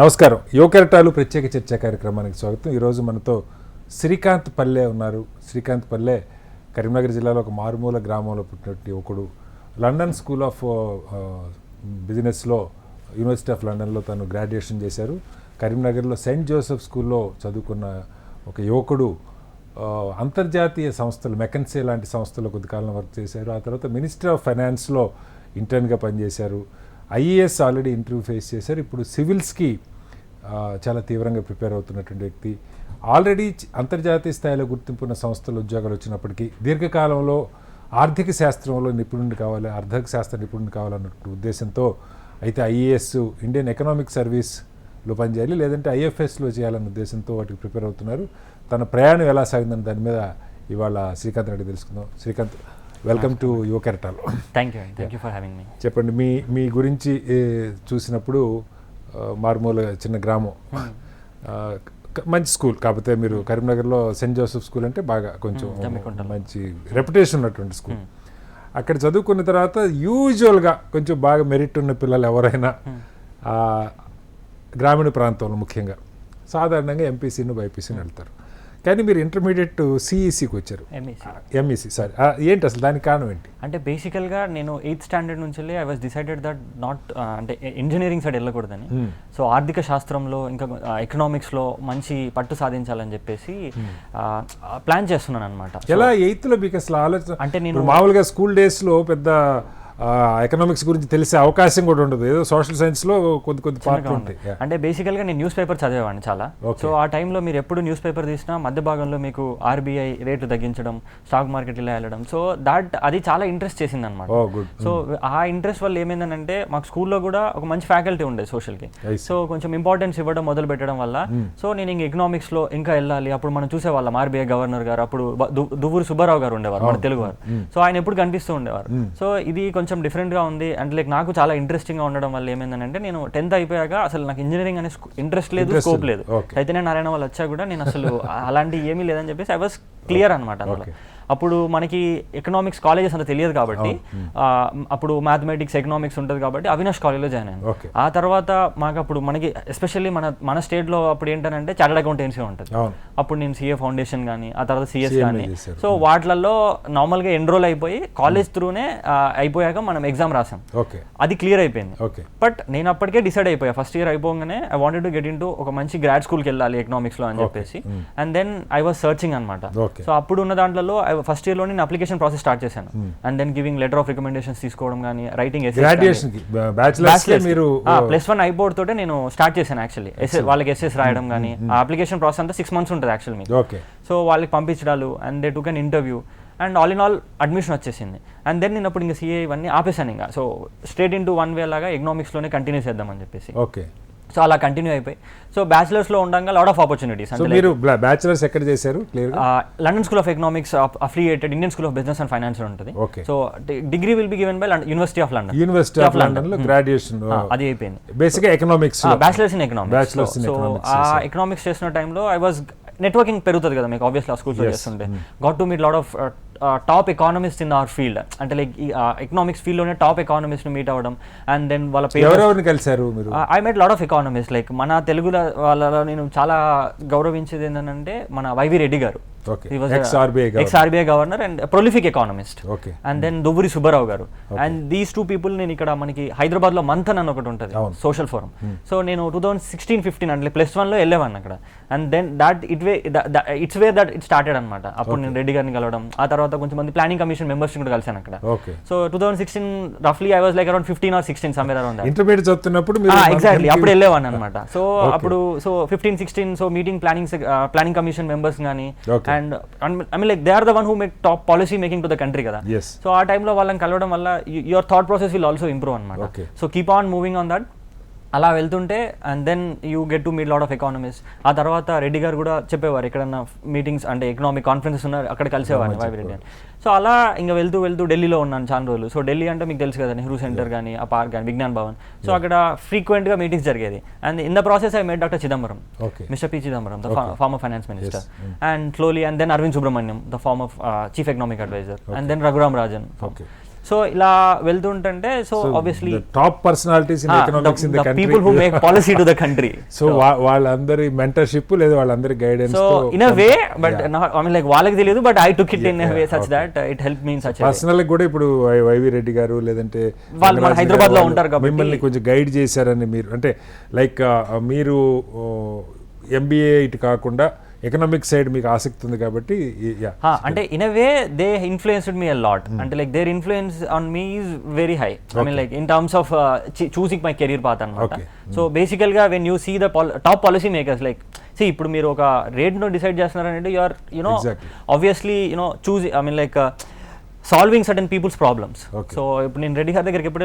నమస్కారం. యువ కెరటాలు ప్రత్యేక చర్చా కార్యక్రమానికి స్వాగతం. ఈరోజు మనతో శ్రీకాంత్ పల్లె ఉన్నారు. శ్రీకాంత్ పల్లె కరీంనగర్ జిల్లాలో ఒక మారుమూల గ్రామంలో పుట్టినట్టు యువకుడు. లండన్ స్కూల్ ఆఫ్ బిజినెస్లో యూనివర్సిటీ ఆఫ్ లండన్లో తను గ్రాడ్యుయేషన్ చేశారు. కరీంనగర్లో సెయింట్ జోసెఫ్ స్కూల్లో చదువుకున్న ఒక యువకుడు అంతర్జాతీయ సంస్థలు మెకన్సే లాంటి సంస్థల్లో కొద్దికాలం వర్క్ చేశారు. ఆ తర్వాత మినిస్ట్రీ ఆఫ్ ఫైనాన్స్లో ఇంటర్న్గా పనిచేశారు. ఐఏఎస్ ఆల్రెడీ ఇంటర్వ్యూ ఫేస్ చేశారు. ఇప్పుడు సివిల్స్కి చాలా తీవ్రంగా ప్రిపేర్ అవుతున్నటువంటి వ్యక్తి. ఆల్రెడీ అంతర్జాతీయ స్థాయిలో గుర్తింపున్న సంస్థలు ఉద్యోగాలు వచ్చినప్పటికీ దీర్ఘకాలంలో ఆర్థిక శాస్త్రంలో నిపుణుడు కావాలి, ఆర్థిక శాస్త్ర నిపుణుడు కావాలన్న ఉద్దేశంతో అయితే ఐఏఎస్ ఇండియన్ ఎకనామిక్ సర్వీస్లో పనిచేయాలి, లేదంటే ఐఎఫ్ఎస్లో చేయాలన్న ఉద్దేశంతో వాటికి ప్రిపేర్ అవుతున్నారు. తన ప్రయాణం ఎలా సాగిందని దాని మీద ఇవాళ శ్రీకాంత్ రెడ్డి తెలుసుకుందాం. శ్రీకాంత్, వెల్కమ్ టు యువ కెరటాలు. Thank you for having me. చెప్పండి, మీ గురించి చూసినప్పుడు మారుమూల చిన్న గ్రామం, మంచి స్కూల్, కాకపోతే మీరు కరీంనగర్లో సెయింట్ జోసెఫ్ స్కూల్ అంటే బాగా కొంచెం మంచి రెప్యుటేషన్ ఉన్నటువంటి స్కూల్. అక్కడ చదువుకున్న తర్వాత యూజువల్గా కొంచెం బాగా మెరిట్ ఉన్న పిల్లలు ఎవరైనా గ్రామీణ ప్రాంతంలో ముఖ్యంగా సాధారణంగా ఎంపీసీని బైపీసీని వెళ్తారు. కానీ మీరు ఇంటర్మీడియట్ సిఈసికి వచ్చారు. ఎంఈసి సారీ, ఏంటి అసలు దానికి కారణం ఏంటి? అంటే బేసికల్గా నేను 8th స్టాండర్డ్ నుంచి I was decided that not అంటే ఇంజనీరింగ్ సైడ్ వెళ్ళకూడదని. సో ఆర్థిక శాస్త్రంలో ఇంకా ఎకనామిక్స్లో మంచి పట్టు సాధించాలని చెప్పేసి ప్లాన్ చేస్తున్నాను అనమాట. ఎలా 8th మీకు అసలు ఆలోచన? అంటే నేను మామూలుగా స్కూల్ డేస్లో పెద్ద ఎకనామిక్స్ గురించి తెలిసే అవకాశం కూడా ఉండదు, ఏదో సోషల్ సైన్స్లో కొద్ది పార్ట్లు ఉంటాయి. అంటే బేసికల్గా నేను న్యూస్ పేపర్ చదివేవాడిని చాలా. సో ఆ టైంలో మీరు ఎప్పుడు న్యూస్ పేపర్ తీసినా మధ్య భాగంలో మీకు ఆర్బీఐ రేట్లు తగ్గించడం, స్టాక్ మార్కెట్ ఇలా వెళ్ళడం, సో అది చాలా ఇంట్రెస్ట్ చేసింది అనమాట. సో ఆ ఇంట్రెస్ట్ వల్ల ఏమైందంటే మాకు స్కూల్లో కూడా ఒక మంచి ఫ్యాకల్టీ ఉండేది సోషల్కి. సో కొంచెం ఇంపార్టెన్స్ ఇవ్వడం మొదలు పెట్టడం వల్ల సో నేను ఇంక ఎకనామిక్స్లో ఇంకా వెళ్ళాలి. అప్పుడు మనం చూసేవాళ్ళం ఆర్బీఐ గవర్నర్ గారు అప్పుడు దువ్వూరు సుబ్బారావు గారు ఉండేవారు, మన తెలుగు వారు. సో ఆయన ఎప్పుడు కనిపిస్తూ ఉండేవారు. సో ఇది కొంచెం డిఫరెంట్గా ఉంది అండ్ లైక్ నాకు చాలా ఇంట్రెస్టింగ్గా ఉండడం వల్ల ఏమైందంటే నేను 10th అయిపోయాక అసలు నాకు ఇంజనీరింగ్ అనే ఇంట్రెస్ట్ లేదు, స్కోప్ లేదు. చైతన్య నారాయణ వాళ్ళు వచ్చా కూడా నేను అసలు అలాంటి ఏమీ లేదని చెప్పేసి ఐ వాజ్ క్లియర్ అనమాట. అందులో అప్పుడు మనకి ఎకనామిక్స్ కాలేజెస్ అంత తెలియదు కాబట్టి అప్పుడు మ్యాథమెటిక్స్ ఎకనామిక్స్ ఉంటుంది కాబట్టి అవినాష్ కాలేజ్లో జాయిన్ అయ్యాను. ఆ తర్వాత మనకి ఎస్పెషల్లీ మన స్టేట్లో అప్పుడు ఏంటంటే చార్టర్డ్ అకౌంటెన్సీ ఉంటుంది. అప్పుడు నేను సిఏ ఫౌండేషన్ కానీ ఆ తర్వాత సిఎస్ కానీ, సో వాటిలలో నార్మల్గా ఎన్రోల్ అయిపోయి కాలేజ్ త్రూనే అయిపోయాక మనం ఎగ్జామ్ రాసాం. అది క్లియర్ అయిపోయింది. బట్ నేను అప్పటికే డిసైడ్ అయిపోయా ఫస్ట్ ఇయర్ అయిపోగానే I wanted to get into ఒక మంచి గ్రాడ్ స్కూల్కి వెళ్ళాలి ఎకనామిక్స్లో అని చెప్పేసి. And then I was searching అనమాట. సో అప్పుడు ఉన్న దాంట్లో ఫస్ట్ ఇయర్ లో నేను అప్లికేషన్ ప్రాసెస్ స్టార్ట్ చేశాను. And then giving letter of recommendations తీసుకోవడం కానీ, రైటింగ్ +1 ఐబోర్డ్ తోటే నేను స్టార్ట్ చేశాను యాక్చువల్లీ. వాళ్ళకి ఎస్ఎస్ రాయడం కానీ, ఆ అప్లికేషన్ ప్రాసెస్ అంతా 6 months ఉంటుంది యాక్చువల్ మీకు. సో వాళ్ళకి పంపించడాలు and they took an interview and all in all admission వచ్చేసింది. అండ్ దెన్ నేను అప్పుడు ఇంకా సిఏ ఇవన్నీ ఆపేసాను ఇంకా. So straight in to 1 way లాగా ఎకనామిక్స్లోనే కంటిన్యూ చేద్దామని చెప్పేసి. సో అలా కంటిన్యూ అయిపోయి సో బ్యాచిలర్స్లో ఉండగా లాట్ ఆఫ్ ఆపర్చునిటీస్. మీరు బ్యాచిలర్స్ ఎక్కడ చేశారు? London School of Economics affiliated Indian School of Business and Finance ఉంటుంది. So degree will be given by University of London లో గ్రాడ్యుయేషన్ అది అయిపోయింది. Basic economics, bachelors in economics. So ఆ economics చేసిన టైంలో ఐ వాజ్ నెట్వర్కింగ్ పెరుగుతుంది కదా మీకు ఆబ్వియస్లీ ఆ స్కూల్స్లో చేస్తుంటే. Got to meet lot of top economist in our field. అంటే లైక్ ఎకనామిక్స్ ఫీల్డ్ లోనే టాప్ ఎకానమిస్ట్ మీట్ అవ్వడం. అండ్ దెన్ వాళ్ళ ఎవరెవరిని కలిసారు మీరు? I met lot of economist. Like మన తెలుగు వాళ్ళలో నేను చాలా గౌరవించేది ఏంటంటే మన వైవి రెడ్డి గారు, ex-RBI governor and a prolific economist. And then Duvvuri Subbarao గారు. అండ్ దీస్ 2 people నేను ఇక్కడ మనకి హైదరాబాద్ లో మంథన్ అని ఒకటి ఉంటుంది సోషల్ ఫోరం. సో నేను 2016-15 అంటే +1 లో వెళ్ళేవాడిని అక్కడ. And then it's way that it started అనమాట. అప్పుడు నేను రెడ్డి గారిని కలవడం, ఆ తర్వాత కొంచెం మంది ప్లానింగ్ కమిషన్ మెంబర్స్ కూడా కలిసాను అక్కడ. సో 2016 రఫ్లీ I was like around 15 or 16 somewhere around. Intermediate చదువుతున్నప్పుడు ఎగ్జాక్ట్లీ అప్పుడు వెళ్ళేవాడిని అనమాట. సో అప్పుడు 15-16 so meeting planning commission members కానీ, and I mean like they are the one who make top policy making to the country కదా. So ఆ టైంలో వాళ్ళని కలవడం వల్ల your thought process will also improve అనమాట. So keep on moving on that. అలా వెళ్తుంటే and then you get to meet lot of economist. ఆ తర్వాత రెడ్డి గారు కూడా చెప్పేవారు ఎక్కడన్నా మీటింగ్స్ అంటే ఎకనామిక్ కాన్ఫరెన్సెస్ ఉన్నారు అక్కడ కలిసేవారు వైవి రెడ్డి అని. సో అలా ఇంకా వెళ్తూ ఢిల్లీలో ఉన్నాను చాలా రోజులు. సో ఢిల్లీ అంటే మీకు తెలుసు కదా, నెహ్రూ సెంటర్ కానీ, ఆ పార్క్ కానీ, విజ్ఞాన్ భవన్. సో అక్కడ ఫ్రీక్వెంట్గా మీటింగ్స్ జరిగేది. And in the process I met doctor Chidambaram, mister P Chidambaram, the former finance minister. And slowly and then Arvind Subramanian, the former chief economic adviser. And then Raghuram Rajan. So ఇలా వెళ్తుంటే so obviously top personalities in economics in the country, people who make policy to the country. So వాళ్ళందరి mentorship లేదా వాళ్ళందరి guidance so in a way, but I mean like వాళ్ళకి తెలియదు, but I took it in a way such that it help me in such. Personal కూడా ఇప్పుడు YV Reddy గారు లేదంటే వాళ్ళు మన హైదరాబాద్ లో ఉంటారు కాబట్టి మిమ్మల్ని కొంచెం గైడ్ చేశారని మీరు అంటే లైక్ మీరు ఎంబీఏ ఇటు కాకుండా ఎకనామిక్ సైడ్ మీకు ఆసక్తి ఉంది కాబట్టి అంటే in a way they influenced me a lot. అంటే like their influence on me is very high. I mean like in terms of choosing my career path అనమాట. సో బేసికల్ గా when you see the top policy makers, like see ఇప్పుడు మీరు ఒక rate ను decide చేస్తున్నారంటే you are you know obviously you know choose I mean like solving certain people's problems. So ఇప్పుడు నేను రెడ్డి గారి దగ్గరికి ఎప్పుడు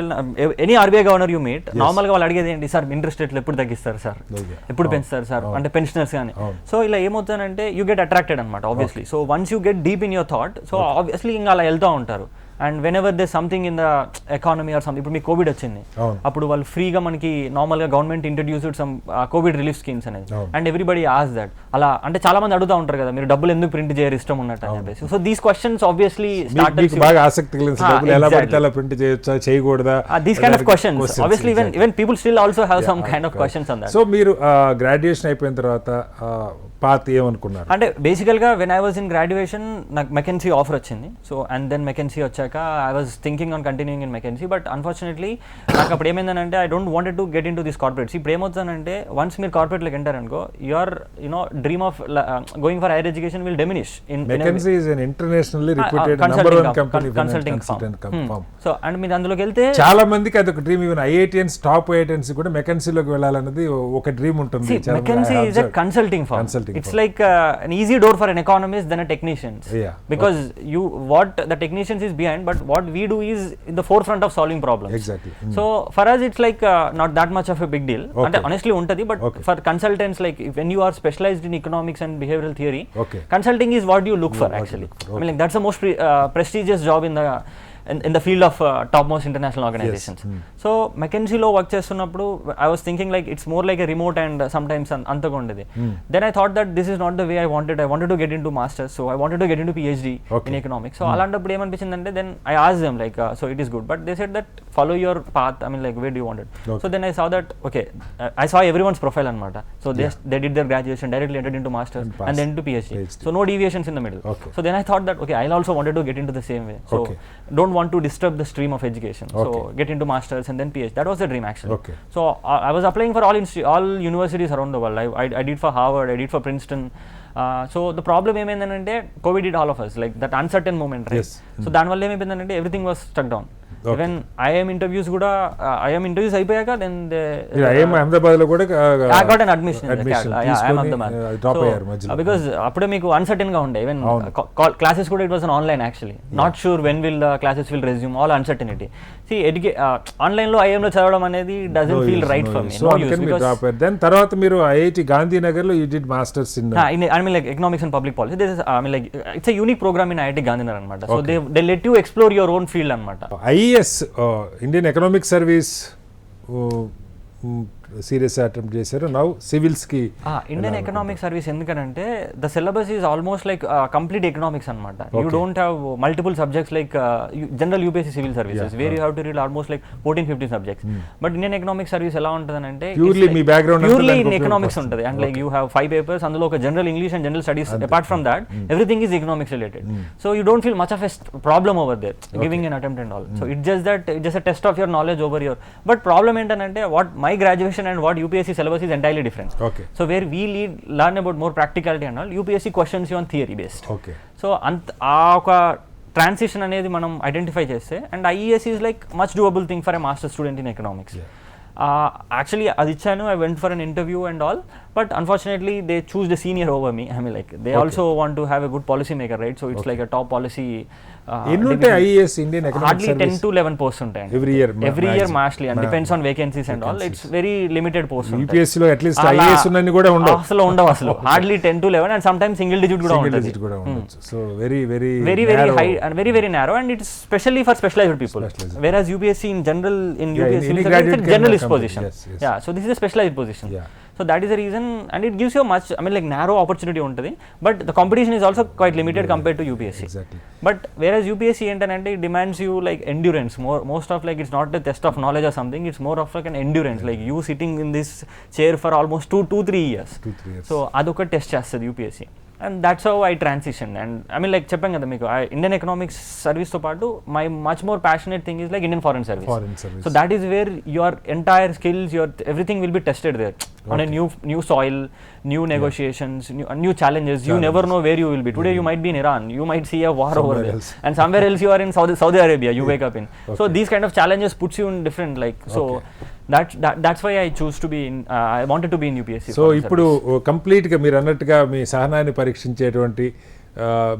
any RBI governor you meet, నార్మల్గా వాళ్ళు అడిగేది ఏంటి సార్, ఇంట్రెస్ట్ రేట్లు ఎప్పుడు తగ్గిస్తారు సార్, ఎప్పుడు పెంచుతారు సార్, అంటే పెన్షనర్స్ కానీ. సో ఇలా ఏమవుతుందంటే యూ గెట్ అట్రాక్టెడ్ అనమాట obviously. So once you get deep in your thought, so obviously ఇంకా అలా వెళ్తూ ఉంటారు. And when ever they something in the economy or something, ఇప్పుడు మీకు కోవిడ్ వచ్చింది, అప్పుడు వాళ్ళు ఫ్రీగా మనకి నార్మల్గా government introduced some Covid relief schemes అనేది, అండ్ ఎవ్రీబడి ఆస్ దట్. అలా అంటే చాలా మంది అడుగుతూ ఉంటారు కదా, మీరు డబ్బులు ఎందుకు ప్రింట్ చేయరు ఇష్టం ఉన్నట్టు అని చెప్పేసి. సో దీస్ క్వశ్చన్స్ ఆబ్వియస్లీ బాగా ఆసక్తి ఎలా పడితే అలా ప్రింట్ చేయొచ్చా చేయకూడదా, these kind of questions obviously even people still also have some kind of questions on that. So మీరు గ్రాడ్యుయేషన్ అయిపోయిన తర్వాత పాత్ ఏమనుకున్నారు? అంటే బేసికల్గా when I was in graduation నాకు మెకెన్సీ ఆఫర్ వచ్చింది. సో అండ్ దెన్ మెకెన్సీ వచ్చాక I was thinking on continuing in McKenzie, but unfortunately నాకు అప్పుడు ఏమైందంటే I don't wanted to get in to this corporates. ఇప్పుడు ఏమవుతుందంటే వన్స్ మీరు కార్పొరేట్లోకి ఎంటర్ అనుకో, your you know dream of going for higher education will diminish. McKinsey is an internationally reputed number one company consulting firm. So and మీరు అందులోకి వెళ్తే చాలా మందికి అదొక dream. Even IITians top IITians కూడా మెకెన్సీలోకి వెళ్ళాలన్నది ఒక డ్రీమ్ ఉంటుంది. McKinsey is a consulting firm. It's like an easy door for an economist than a technicians. Because you what the technicians is behind, but what we do is in the forefront of solving problems. Exactly. So for us it's like not that much of a big deal. And honestly untadi, but for consultants, like when you are specialized in economics and behavioral theory, consulting is what you look for actually. I mean like that's the most prestigious job in the field of topmost international organizations. So McKinsey lo work chestunnappudu I was thinking like it's more like a remote and sometimes antaga undedi. Then I thought that this is not the way I wanted to get into masters, so I wanted to get into PhD in economics. So alantappudu em anpichindante, then I asked them like so it is good, but they said that follow your path. I mean like where do you want it? So then I saw that I saw everyone's profile anamata. So they did their graduation, directly entered into masters and then to PhD. So no deviations in the middle. So then I thought that I also wanted to get into the same way. So don't want to disturb the stream of education. So get into masters and then PhD. That was the dream actually. So I was applying for all universities around the world. I did for Harvard, I did for Princeton. So the problem ఏమైందంటే COVID did all of us, like that uncertain moment, right? So దానివల్ల ఏమైందంటే everything was stuck down. Even IIM interviews కూడా IIM interviews అయిపోయాక then IIM Ahmedabad లో కూడా I got an admission. IIM Ahmedabad. Drop అయ్యారు మధ్యలో because అప్పుడే మీకు uncertain గా ఉండే. Even classes కూడా it was an online actually. Not sure when will the classes will resume, all uncertainty. See online లో IIM లో చదవడం అనేది doesn't feel right for me. So no use because then తర్వాత మీరు IIT Gandhinagar లో you did masters in I mean like economics and public policy. This is I mean like it's a unique program in IIT Gandhinagar అన్నమాట. So they let you explore your own field అన్నమాట. IES Indian Economic Service serious attempt చేశారు. Now civils కి Indian Economic Service ఎందుకంటే the syllabus is almost like complete economics అనమాట. You don't have multiple subjects like general UPSC civil services where you have to read almost like 14-15 subjects. But Indian Economic Service ఎలా ఉంటుంది అంటే purely in economics ఉంటుంది. And like you have 5 papers, అందులో ఒక general English and general studies. Apart from that everything is economics related. So you don't feel much of a problem over there giving an attempt and all. So it just a test of your knowledge over your. But problem ఏంటంటే what my graduation and what UPSC syllabus is entirely different. So where we learn about more practicality and all, UPSC questions you on theory based. So ఒక transition అనేది మనం identify చేస్తే, and IES is like much doable thing for a master student in economics. Actually అది ఇచ్చాను, I went for an interview and all, but unfortunately they choose the senior over me. I mean like they also want to have a good policy maker, right? So it's like a top policy. ఎన్ని ఉంటాయి IES Indian economic hardly 10 to 11 posts ఉంటాయి every year mostly, and depends on vacancies and all. It's very limited posts. UPSC లో at least IES ఉన్నన్ని కూడా ఉండవు అసలు hardly 10 to 11 and sometimes single digit కూడా ఉంటుంది. So very high and very narrow, and it's specially for specialized people. Whereas UPSC in general, in UPSC it's a generalist position. So this is a specialized position. So that is the reason and it gives you much like narrow opportunity ఉంటుంది, but the competition is also quite limited compare to UPSC. But whereas UPSC ఏంటంటే it demands you like endurance, most of like it's not a test of knowledge or something, it's more of like an endurance, like you sitting in this chair for almost 2-3 years. So adoka test chestadi UPSC, and that's how I transitioned. And like చెప్పాను కదా మీకు Indian economics service తో పాటు my much more passionate thing is like Indian foreign service. So that is where your entire skills, your everything will be tested there on a new soil, new negotiations, new challenges. You never know where you will be. Today you might be in Iran, you might see a war over there, and somewhere else you are in Saudi Arabia, you wake up in. So these kind of challenges puts you in different like so that's why I choose to be in I wanted to be in UPSC. So ఇప్పుడు complete గా మీరు అన్నట్టుగా మీ సహనాన్ని పరీక్షించేటువంటి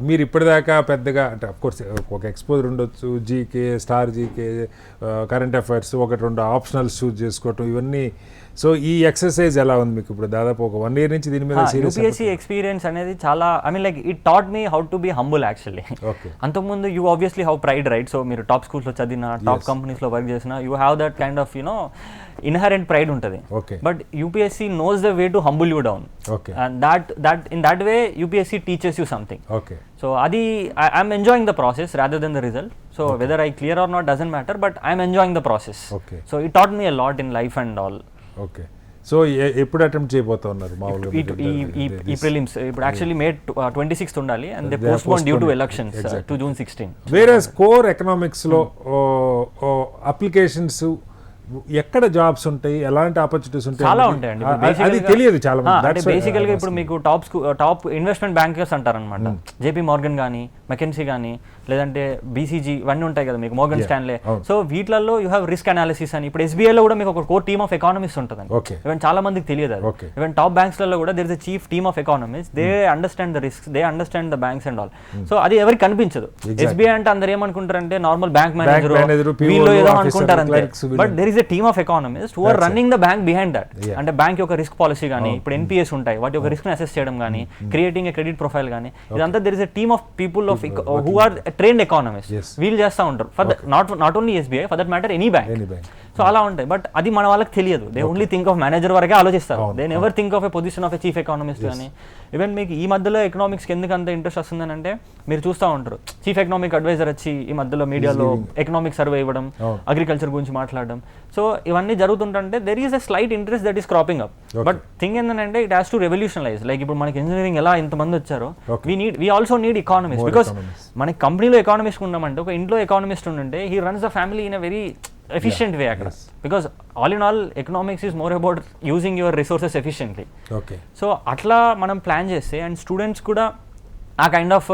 మీరు ఇప్పటిదాకా పెద్దగా అంటే of course ఒక ఎక్స్పోజర్ ఉండొచ్చు, GK, star GK, current affairs, ఒకటి రెండు ఆప్షనల్స్ చూస్ చేసుకోవటం, ఇవన్నీ. సో ఈ ఎక్సర్సైజ్ ఎలా ఉంది మీకు ఇప్పుడు దాదాపు ఒక 1 year నుంచి దీని మీద సీరియస్? యూపీఎస్సీ ఎక్స్పీరియన్స్ అనేది చాలా like it taught me how to be humble actually. అంతకుముందు you obviously have pride, right? So మీరు టాప్ స్కూల్స్లో చదివిన, టాప్ కంపెనీస్లో వర్క్ చేసిన, you have that kind of inherent pride ఉంటుంది. But UPSC knows the way to humble you down, and that in that way UPSC teaches you something. So అది I'm enjoying the process rather than the result. So whether I clear or not doesn't matter, but I'm enjoying the process. So it taught me a lot in life and all. Okay. So ఎప్పుడు attempt చేయబోతా ఉన్నారు మామూలుగా? ఈ prelims ఇప్పుడు actually May 26th ఉండాలి, and they postpone due to elections to June 16. వేరే core economics లో applications ఎక్కడ జాబ్స్ ఉంటాయి, ఎలాంటి ఆపర్చునిటీస్ ఉంటాయి? చాలా ఉంటాయండి, అది తెలియదు చాలా మంది. బేసికల్గా ఇప్పుడు మీకు టాప్ ఇన్వెస్ట్మెంట్ బ్యాంకర్స్ అంటారనమాట, జేపీ మార్గన్ కానీ, మెకెన్సీ కానీ, లేదంటే బీసీజీ, ఇవన్నీ ఉంటాయి కదా మీకు, మోర్గన్ స్టాన్లే. సో వీటిలలో యూ హ్యావ్ రిస్క్ అనాలిసిస్ అని. ఇప్పుడు ఎస్బీఐలో కూడా మీకు ఒక కోర్ టీమ్ ఆఫ్ ఎకానమిస్ట్ ఉంటుందండి. ఈవెన్ చాలా మందికి తెలియదు అది. ఈవెన్ టాప్ బ్యాంక్స్లలో కూడా there is a chief team of economist, they understand the risk, they understand the banks and all. So అది ఎవరికి కనిపించదు. ఎస్బీఐ అంటే అందరు ఏమనుకుంటారంటే నార్మల్ బ్యాంక్ మేనేజర్ వీళ్ళు ఏదో అనుకుంటారు అంతే. But there is a team of economist who are running the bank behind that. అంటే బ్యాంక్ యొక్క రిస్క్ పాలసీ కానీ, ఇప్పుడు ఎన్పిఎస్ ఉంటాయి, వాటి యొక్క రిస్క్ ని అసెస్ చేయడం కానీ, క్రియేటింగ్ ఎ క్రెడిట్ ప్రొఫైల్ కానీ, ఇదంతా there is a team of people of who are trained economist వీళ్ళు చేస్తూ ఉంటారు. For not only SBI, for that matter any bank. So అలా ఉంటాయి. బట్ అది మన వాళ్ళకి తెలియదు. They only think of manager వరకే ఆలోచిస్తారు. They never think of a position of a chief economist కానీ. ఈవెన్ మీకు ఈ మధ్యలో ఎకనామిక్స్కి ఎందుకు అంత ఇంట్రెస్ట్ వస్తుందని అంటే, మీరు చూస్తూ ఉంటారు చీఫ్ ఎకనామిక్ అడ్వైజర్ వచ్చి ఈ మధ్యలో మీడియాలో ఎకనామిక్ సర్వే ఇవ్వడం, అగ్రికల్చర్ గురించి మాట్లాడడం. సో ఇవన్నీ జరుగుతుంటే there is a slight interest that is cropping up. But thing ఏంటంటే ఇట్ హ్యాస్ టు రెవల్యూషనలైజ్. లైక్ ఇప్పుడు మనకి ఇంజనీరింగ్ ఎలా ఇంతమంది వచ్చారో, we also need economist. Because మనకి కంపెనీలో ఎకానమిస్ట్ ఉన్నామంటే, ఒక ఇంట్లో ఎకానమిస్ట్ ఉంటే he runs the family in a very efficient way across. Because all in all economics is more about using your resources efficiently. So atla manam plan cheste, and students kuda aa kind of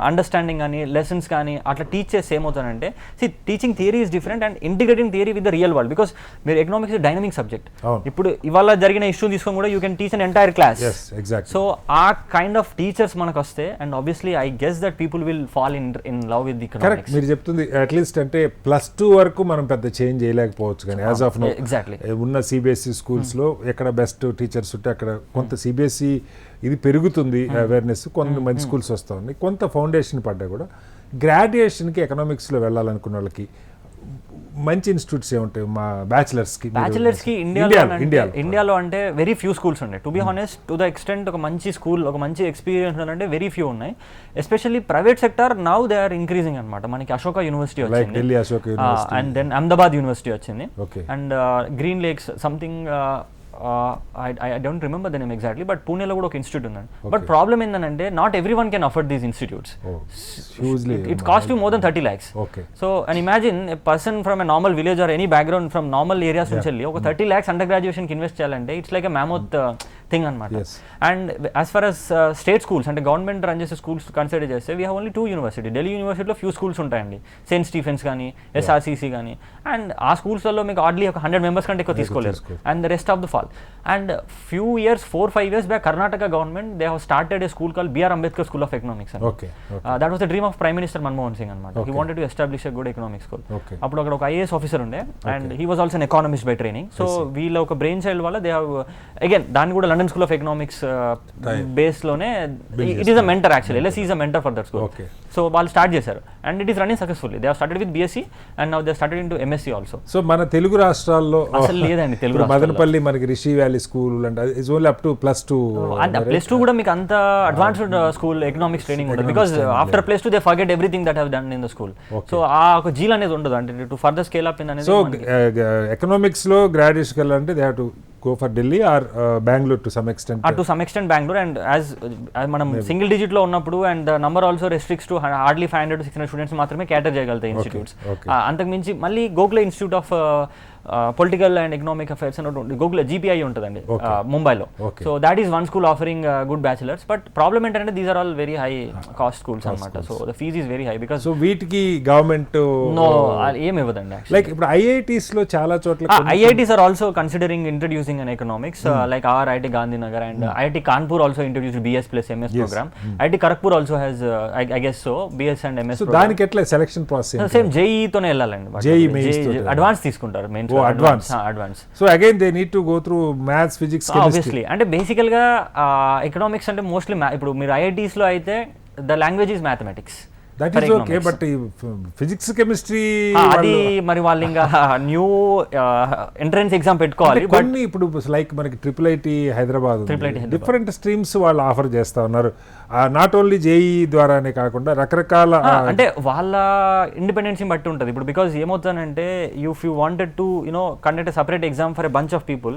understanding కానీ, lessons కానీ అట్లా teach చేస్తే ఏమవుతానంటే, teaching theory is different and integrating theory with the real world. Because మీరు economics dynamic subject. ఇప్పుడు ఇవాళ జరిగిన issue తీసుకొని కూడా you can teach an entire class. So ఆ కైండ్ ఆఫ్ టీచర్స్ మనకు వస్తే, and obviously I guess that people will fall in love with the economics. మీరు చెప్తుంది అట్లీస్ట్ అంటే +2 వరకు మనం పెద్ద చేంజ్ చేయలేకపోవచ్చు, కానీ యాజ్ ఆఫ్ నౌ ఎగ్జాక్ట్లీ ఉన్న సిబిఎస్ఈ స్కూల్స్ లో ఎక్కడ బెస్ట్ టీచర్స్ ఉంటే అక్కడ కొంత సిబిఎస్ఈ ఇది పెరుగుతుంది అవేర్నెస్, కొన్ని మంచి స్కూల్స్ వస్తూ ఉన్నాయి, కొంత ఫౌండేషన్ పడ్డా కూడా గ్రాడ్యుయేషన్కి ఎకనామిక్స్లో వెళ్ళాలనుకున్న వాళ్ళకి మంచి ఇన్స్టిట్యూట్స్ ఏముంటాయి మా బ్యాచిలర్స్కి? ఇండియాలో అంటే వెరీ ఫ్యూ స్కూల్స్ ఉన్నాయి. To be honest, to the extent ఒక మంచి స్కూల్, ఒక మంచి ఎక్స్పీరియన్స్ అంటే వెరీ ఫ్యూ ఉన్నాయి. Especially private sector now they are increasing అనమాట. మనకి అశోక యూనివర్సిటీ వచ్చింది, అండ్ దెన్ అహ్మదాబాద్ యూనివర్సిటీ వచ్చింది, and green lakes something, I don't remember the name exactly, but Pune lo kuda oka institute undi. But problem endante, not everyone can afford these institutes. It costs you more than 30 lakhs. So and imagine a person from a normal village or any background from normal areas nunchi oka 30 lakhs under graduation ki invest cheyalante, it's like a mammoth thing anamata. And as far as state schools ante government run chese schools consider cheste, we have only 2 universities. Delhi University lo few schools untayandi, St. Stephen's gaani, SRCC gaani, and aa schools lo meeku hardly 100 members kante ekku teeskoleru, and the rest of the fall. And few years, 4-5 years back, Karnataka government, they have started a school called B.R. Ambedkar School of Economics. That was the dream of Prime Minister Manmohan Singh anamata. He wanted to establish a good economics school. Appudu akkada oka IAS officer unde, and he was also an economist by training. So veela oka brain child valla they have again danni kuda London London School of Economics బేస్లోనే it is a mentor actually LSE is a mentor for that school. So వాళ్ళు start చేశారు and it is running successfully. They have started with BSc and now they started into MSc also. సో మన తెలుగు రాష్ట్రాల్లో అసలు లేదండి తెలుగు మదనపల్లి మనకి Rishi Valley School అంటే it's only up to +2 and +2 కూడా మీకు అంత అడ్వాన్స్డ్ స్కూల్ ఎకనామిక్స్ ట్రైనింగ్ ఉంటుంది because after +2 they forget everything that have done in the school. So ఆ ఒక జీల్ అనేది ఉండదు అంటే to further scale up in అనేది. సో ఎకనామిక్స్ లో గ్రాడ్యుయేషన్ వెళ్ళాలంటే they have to go for Delhi or Bangalore to some extent. To some extent Bangalore, and as మనం single digit లో ఉన్నప్పుడు and number also restricts to hardly 500 to 600 students మాత్రమే cater చేయగలుగుతాయి institutes. అంతకు మించి మళ్ళీ Gokhale Institute of Political and Economic Affairs అని Gokhale GPI ఉంటుందండి ముంబైలో. So that is one school offering good bachelors. But problem ఏంటంటే these are all very high cost schools అనమాట. So the fees is very high because so వీటికి government no ఏమి ఇవ్వదండి. Like ఇప్పుడు IITs లో చాలా చోట్ల IITs are also considering introducing an economics like our IIT Gandhinagar and IIT Kanpur also introduced BS plus MS program. IIT Kharagpur also has I guess so BS and MS program. దానికి ఎట్లా selection process same JEE తోనే వెళ్ళాలండి. JEE mains advance తీసుకుంటారు mains advance. So again they need to go through maths physics obviously. అంటే బేసికల్ గా economics అంటే mostly ఇప్పుడు మీరు IITs లో అయితే the language is mathematics. That is okay but physics chemistry అది మరి వాళ్ళు ఇంకా న్యూ ఎంట్రన్స్ ఎగ్జామ్ పెట్టుకోవాలి. కొన్ని ఇప్పుడు లైక్ మనకి IIIT హైదరాబాద్ డిఫరెంట్ స్ట్రీమ్స్ వాళ్ళు ఆఫర్ చేస్తా ఉన్నారు. నాట్ ఓన్లీ JEE ద్వారానే కాకుండా రకరకాల అంటే వాళ్ళ ఇండిపెండెన్సీ బట్టి ఉంటుంది. ఇప్పుడు బికాజ్ ఏమవుతానంటే if you wanted to conduct a separate exam for a bunch of people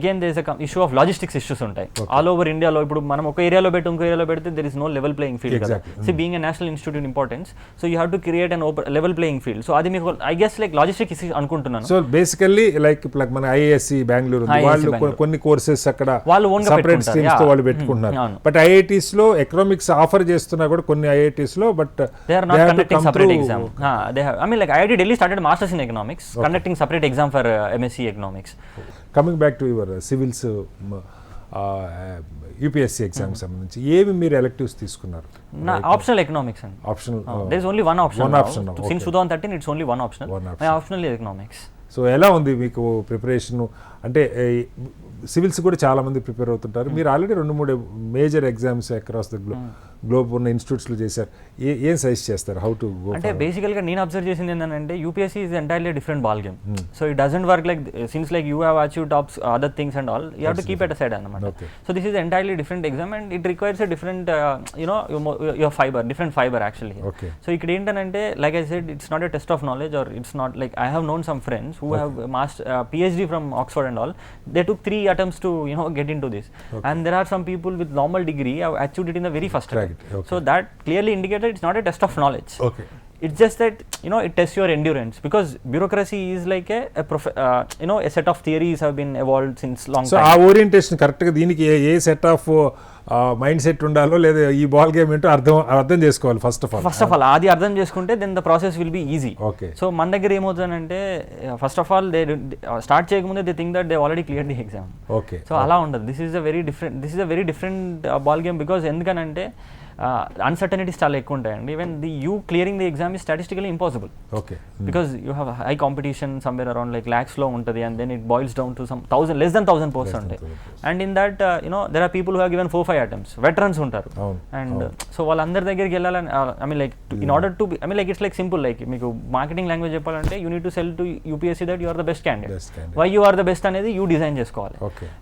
again there is a issue of logistics issues ఉంటాయి ఆల్ ఓవర్ ఇండియాలో. ఇప్పుడు మనం ఒక ఏరియాలో పెట్టి ఇంకో ఏరియాలో పెడితే there is no level playing field కదా. So being a national institute importance, so you have to create an open level playing field. So అది మీకు I guess like logistic issues అనుకుంటున్నాను. సో బేసికల్లీ లైక్ మన IISc Bengaluru వాళ్ళు కొన్ని courses అక్కడ వాళ్ళు own గా సెపరేట్ స్ట్రీమ్స్ తో వాళ్ళు పెట్టుకుంటున్నారు. బట్ IITs లో ఎకనామిక్స్ ఆఫర్ చేస్తున్నా కూడా కొన్ని IITs లో but they are not conducting separate exam. They have, I mean like IIT Delhi started masters in economics, conducting separate exam for MSc economics. Coming back to your civils UPSC exam సంబంధించి ఏవి మీరు electives తీసుకున్నారు? Optional economics and optional there is only one option now. Since 2013 it's only one optional. My optional is economics. So ఎలా ఉంది మీకు preparation? అంటే civils కూడా చాలా మంది ప్రిపేర్ అవుతుంటారు. మీరు already 2-3 major exams across the globe ఉన్న ఇన్స్టిట్యూట్స్లో చేశారు. ఏం సజెస్ట్ చేస్తారు హౌ టు గో? అంటే బేసికల్గా నేను అబ్జర్వ్ చేసింది ఏంటంటే UPSC is entirely different ball game. So it doesn't work like since like you have achieve tops other things and all you have to keep at a side అన్నమాట. So this is entirely different exam and it requires a different your fibre, different fibre actually. So ఇక్కడ ఏంటంటే like I said it's not a test of knowledge or it's not like I have known some friends who have PhD from Oxford and all. They took 3 attempts to get into this. And there are some people with normal degree have achieved it in the very first attempt. So that clearly indicated it's not a test of knowledge. It's just that it tests your endurance because bureaucracy is like a set of theories have been evolved since long time. So ఆ orientation correct గా దీనికి ఏ set of mind set ఉండాలో లేదా ఈ ball game ఏంటో అర్థం చేసుకోవాలి first of all. అది అర్థం చేసుకుంటే then the process will be easy. So మన దగ్గర ఏమవుతుందంటే first of all they start చేయకముందే they think that they already clear the exam. So అలా ఉండదు. This is a very different ball game because ఎందుకనంటే అన్సర్టనిటీస్ చాలా ఎక్కువ ఉంటాయండి. Even you clearing the exam is statistically impossible because you have high competition somewhere around like lakhs లో ఉంటుంది and then it boils down to some 1000 post ఉంటాయి. And in that there are people who have given 4-5 attempts, veterans ఉంటారు. And so వాళ్ళందరి దగ్గరికి వెళ్ళాలని I mean like in order to I mean like it's like simple like మీకు marketing language చెప్పాలంటే you need to sell to UPSC that you are the best candidate. Why you are the best అనేది you design చేసుకోవాలి.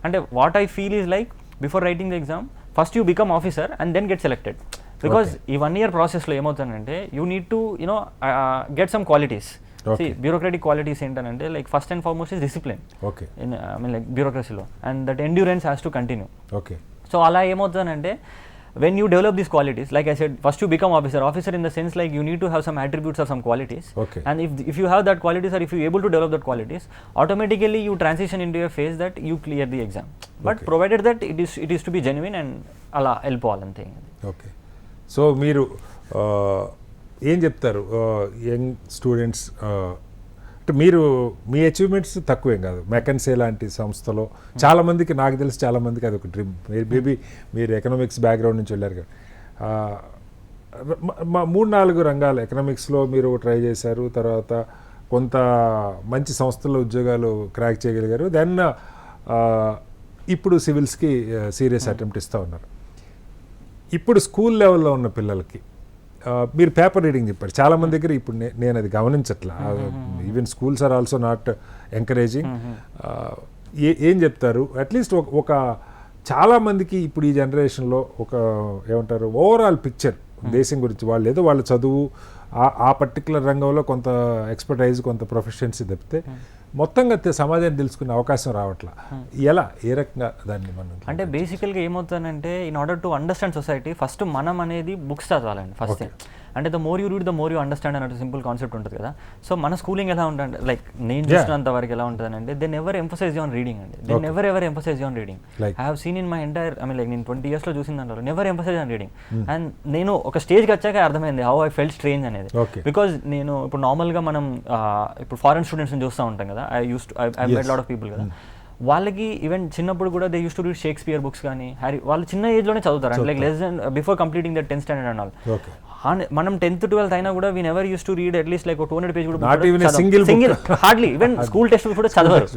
అంటే what I feel is like before writing the exam first you become officer and then get selected. Because ఈ 1 year ప్రాసెస్లో ఏమవుతుందంటే you need to get some qualities. Bureaucratic qualities ఏంటంటే like first and foremost is discipline I mean like బ్యూరోక్రసీలో and that endurance has to continue. So అలా ఏమవుతుందంటే when you develop these qualities, like I said, first you become officer in the sense like you need to have some attributes or some qualities. And if you have that qualities or if you able to develop that qualities, automatically you transition into a phase that you clear the exam. But provided that it is to be genuine and ala helpovalante. Okay. So మీరు ఏం చెప్తారు young students? అంటే మీరు మీ achievements తక్కువేం కాదు. మెకన్సే లాంటి సంస్థలో చాలామందికి, నాకు తెలిసి చాలామందికి అది ఒక డ్రీమ్. మేబీ మీరు ఎకనామిక్స్ బ్యాక్గ్రౌండ్ నుంచి వెళ్ళారు కదా. 3-4 రంగాలు ఎకనామిక్స్లో మీరు ట్రై చేశారు, తర్వాత కొంత మంచి సంస్థల్లో ఉద్యోగాలు క్రాక్ చేయగలిగారు. దెన్ ఇప్పుడు సివిల్స్కి సీరియస్ అటెంప్ట్ ఇస్తూ ఉన్నారు. ఇప్పుడు స్కూల్ లెవెల్లో ఉన్న పిల్లలకి మీరు పేపర్ రీడింగ్ చెప్పారు, చాలామంది దగ్గర ఇప్పుడు నేను అది గమనించట్లా. Even schools are also not encouraging. ఏం చెప్తారు అట్లీస్ట్ ఒక చాలామందికి ఇప్పుడు ఈ జనరేషన్లో ఒక ఏమంటారు ఓవరాల్ పిక్చర్ దేశం గురించి, వాళ్ళు ఏదో వాళ్ళ చదువు ఆ పర్టికులర్ రంగంలో కొంత ఎక్స్పర్టైజ్ కొంత ప్రొఫెషన్సీ తప్పితే మొత్తంగా సమాజాన్ని తెలుసుకునే అవకాశం రావట్లా. ఎలా ఏ రకంగా దాన్ని మనం అంటే బేసికల్గా ఏమవుతుందంటే in order to understand society first మనం అనేది బుక్స్ చదవాలండి ఫస్ట్ థింగ్. అంటే the more you read the more you understand అన్నట్టు సింపుల్ కాన్సెప్ట్ ఉంటుంది కదా. సో మన స్కూలింగ్ ఎలా ఉంటుంది, లైక్ నేను చూసినంత వరకు ఎలా ఉంటుంది అంటే they never emphasise on reading అండి. They never ever emphasise on reading. I have seen in my entire like నేను 20 yearsలో చూసిన దాంట్లో never emphasise on reading. And నేను ఒక స్టేజ్కి వచ్చాక అర్థమైంది హౌ ఐ ఫెల్ట్ స్ట్రేంజ్ అనేది. బికాజ్ నేను ఇప్పుడు నార్మల్గా మనం ఇప్పుడు ఫారెన్ స్టూడెంట్స్ని చూస్తూ ఉంటాం కదా, I met lot of people కదా, వాళ్ళకి ఈవెన్ చిన్నప్పుడు కూడా they use to read Shakespeare books కానీ హ్యారీ, వాళ్ళు చిన్న ఏజ్లోనే చదువుతారు and like less than before completing that 10th standard and all. మనం 10th 12th అయినా కూడా we never use to read at least like 200 pages కూడా single hardly even school text కూడా చదవరు.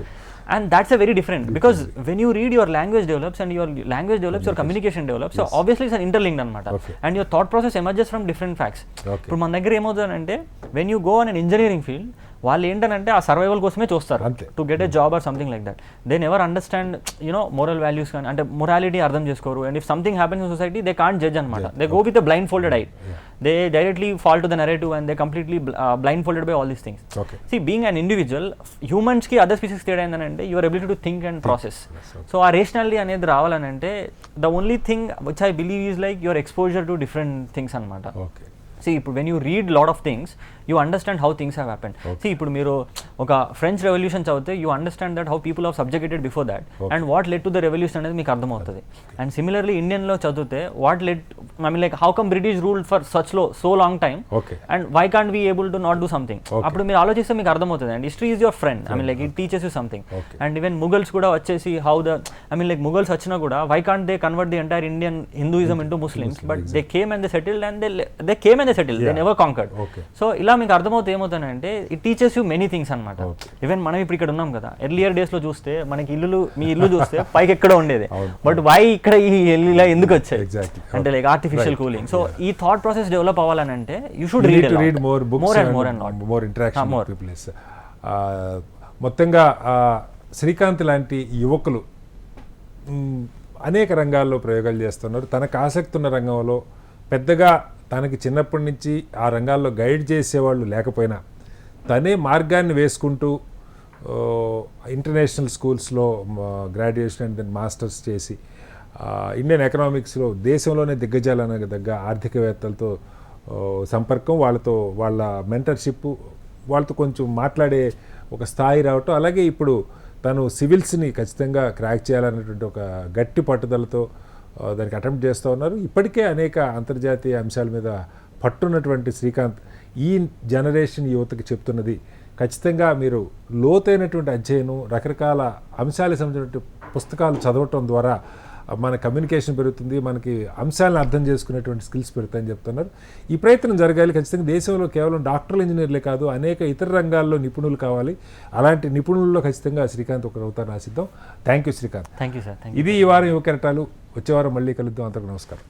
And that's a very different, because when you read, your language develops, and your language develops, your communication develops. So obviously it's an interlinked anamata, and your thought process emerges from different facts. ఇప్పుడు మన దగ్గర ఏమవుతుందంటే when you go on an engineering field, వాళ్ళు ఏంటంటే ఆ survival కోసమే చూస్తారు, to get a job or something like that. They never understand moral values కానీ, అంటే మొరాలిటీ అర్థం చేసుకోరు. And if something happens in society they can't judge అనమాట. They go with a blindfolded eye. They directly fall to the narrative and they completely blindfolded by all these things. See, being an individual, humans ki other species teda endante your ability to think and process. So our rationality anedi ravalanante the only thing which I believe is like your exposure to different things anamata. See, when you read lot of things, you understand how things have happened. See, ఇప్పుడు మీరు ఒక French revolution చదివితే you understand that how people have subjugated before that and what led to the revolution అనేది మీకు అర్థమవుతుంది. And similarly ఇండియన్లో చదివితే what led, I mean like how come British ruled for such so long time and why can't we able to not do something. అప్పుడు మీరు ఆలోచిస్తే మీకు అర్థమవుతుంది. And history is your friend. I mean like it teaches you something. And even Mughals కూడా వచ్చేసి how the, I mean like Mughals వచ్చినా కూడా why can't they convert the entire Indian Hinduism into Muslims, but they came and they settled and they came and they settled, they never conquered. So ఇలా మీకు అర్థమవుతుంది ఏమవుతానంటే it teaches you many things అనమాట. Even మనం ఇప్పుడు ఇక్కడ ఉన్నాం కదా, ఎర్లియర్ డేస్ లో చూస్తే మనకి మీ ఇల్లు చూస్తే పైకి ఎక్కడో ఉండేది, బట్ వై ఇక్కడ ఈ ఇలా ఎందుకు వచ్చాయి అంటే లైక్ ఆర్టిఫిషియల్ కూలింగ్. సో ఈ థాట్ ప్రాసెస్ డెవలప్ అవ్వాలని అంటే you should read more books and more interaction with people. మొత్తంగా శ్రీకాంత్ లాంటి యువకులు అనేక రంగాల్లో ప్రయోగాలు చేస్తున్నారు. తనకు ఆసక్తి ఉన్న రంగంలో పెద్దగా తనకి చిన్నప్పటి నుంచి ఆ రంగాల్లో గైడ్ చేసేవాళ్ళు లేకపోయినా తనే మార్గాన్ని వేసుకుంటూ ఇంటర్నేషనల్ స్కూల్స్లో గ్రాడ్యుయేషన్ అండ్ దెన్ మాస్టర్స్ చేసి ఇండియన్ ఎకనామిక్స్లో దేశంలోనే దిగ్గజాలనదగ్గ ఆర్థికవేత్తలతో సంపర్కం, వాళ్ళ మెంటర్షిప్, వాళ్ళతో కొంచెం మాట్లాడే ఒక స్థాయి రావటం. అలాగే ఇప్పుడు తను సివిల్స్ని ఖచ్చితంగా క్రాక్ చేయాలనేటువంటి ఒక గట్టి పట్టుదలతో దానికి అటెంప్ట్ చేస్తూ ఉన్నారు. ఇప్పటికే అనేక అంతర్జాతీయ అంశాల మీద పట్టున్నటువంటి శ్రీకాంత్ ఈ జనరేషన్ యువతకి చెప్తున్నది ఖచ్చితంగా మీరు లోతైనటువంటి అధ్యయనం, రకరకాల అంశాలకు సంబంధించిన పుస్తకాలు చదవటం ద్వారా మన కమ్యూనికేషన్ పెరుగుతుంది, మనకి అంశాలను అర్థం చేసుకునేటువంటి స్కిల్స్ పెరుగుతాయని చెప్తున్నారు. ఈ ప్రయత్నం జరగాలి. ఖచ్చితంగా దేశంలో కేవలం డాక్టర్లు, ఇంజనీర్లే కాదు, అనేక ఇతర రంగాల్లో నిపుణులు కావాలి. అలాంటి నిపుణుల్లో ఖచ్చితంగా శ్రీకాంత్ ఒకరు అవుతారని ఆశిద్దాం. Thank you Srikanth. Thank you sir. ఇది ఈ వారం యువ కెరటాలు. వచ్చే వారం మళ్ళీ కలుద్దాం. అంతకు నమస్కారం.